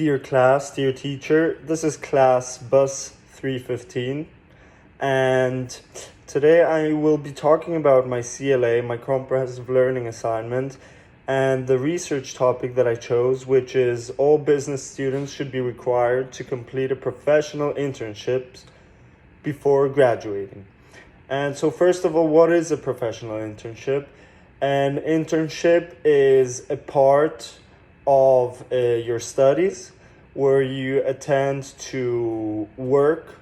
Dear class, dear teacher, this is class bus 315, and today I will be talking about my CLA, my comprehensive learning assignment, and the research topic that I chose, which is all business students should be required to complete a professional internship before graduating. And so first of all, what is a professional internship? An internship is a part of your studies where you attend to work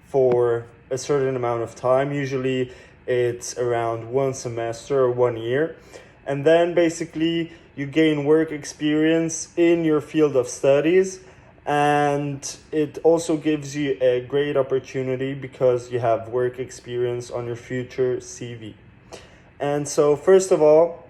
for a certain amount of time. Usually it's around 1 semester or 1 year. And then basically you gain work experience in your field of studies. And it also gives you a great opportunity because you have work experience on your future CV. And so first of all,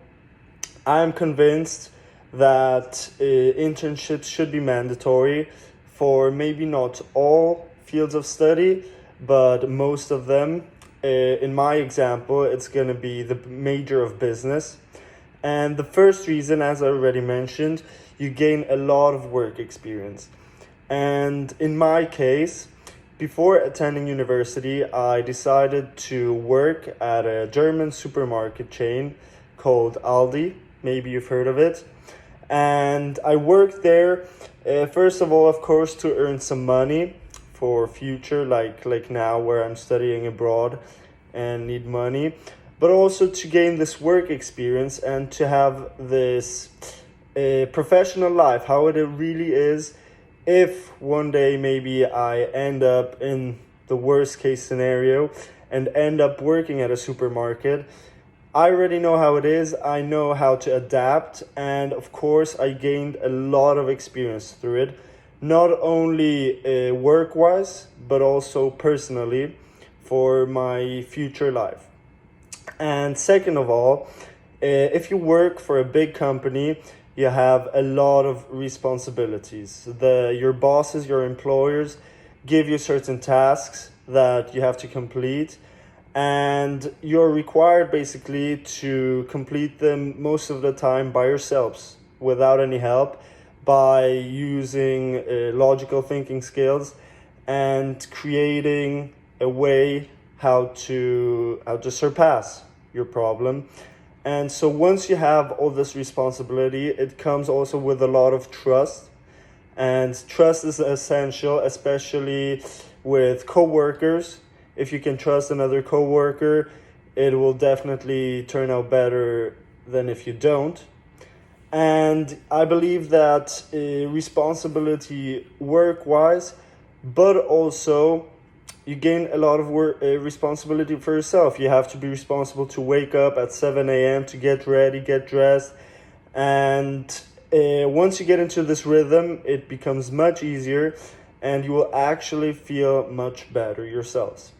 I'm convinced that internships should be mandatory for maybe not all fields of study, but most of them. In my example, it's going to be the major of business. And the first reason, as I already mentioned, you gain a lot of work experience. And in my case, before attending university, I decided to work at a German supermarket chain called Aldi. Maybe you've heard of it. And I worked there, first of all, of course, to earn some money for future, like now where I'm studying abroad and need money, but also to gain this work experience and to have this professional life, how it really is if one day maybe I end up in the worst case scenario and end up working at a supermarket. I already know how it is, I know how to adapt, and of course I gained a lot of experience through it, not only work-wise, but also personally for my future life. And second of all, if you work for a big company, you have a lot of responsibilities. Your bosses, your employers give you certain tasks that you have to complete, and you're required basically to complete them most of the time by yourselves without any help, by using logical thinking skills and creating a way how to surpass your problem. And so once you have all this responsibility, it comes also with a lot of trust. And trust is essential, especially with coworkers. If you can trust another coworker, it will definitely turn out better than if you don't. And I believe that responsibility work-wise, but also you gain a lot of responsibility for yourself. You have to be responsible to wake up at 7 a.m. to get ready, get dressed. And once you get into this rhythm, it becomes much easier and you will actually feel much better yourselves.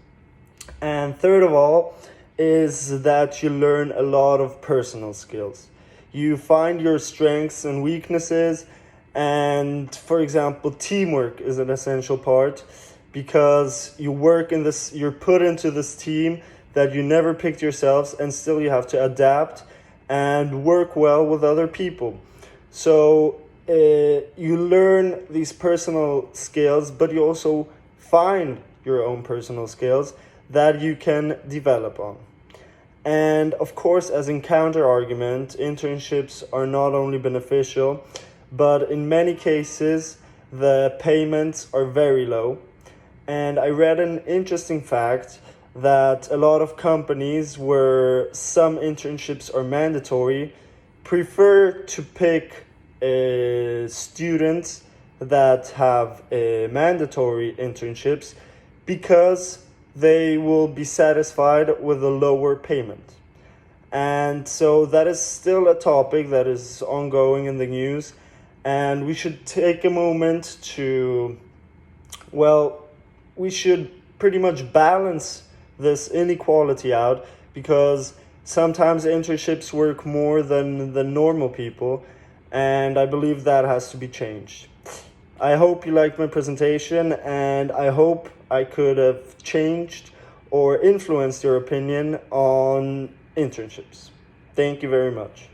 And third of all is that you learn a lot of personal skills. You find your strengths and weaknesses, and for example, teamwork is an essential part because you're put into this team that you never picked yourselves, and still you have to adapt and work well with other people. So you learn these personal skills, but you also find your own personal skills that you can develop on. And of course, as in counter argument, internships are not only beneficial, but in many cases, the payments are very low. And I read an interesting fact that a lot of companies where some internships are mandatory prefer to pick students that have mandatory internships because they will be satisfied with a lower payment. And so that is still a topic that is ongoing in the news, and we should take a moment to, we should pretty much balance this inequality out, because sometimes internships work more than the normal people, and I believe that has to be changed. I hope you liked my presentation, and I hope I could have changed or influenced your opinion on internships. Thank you very much.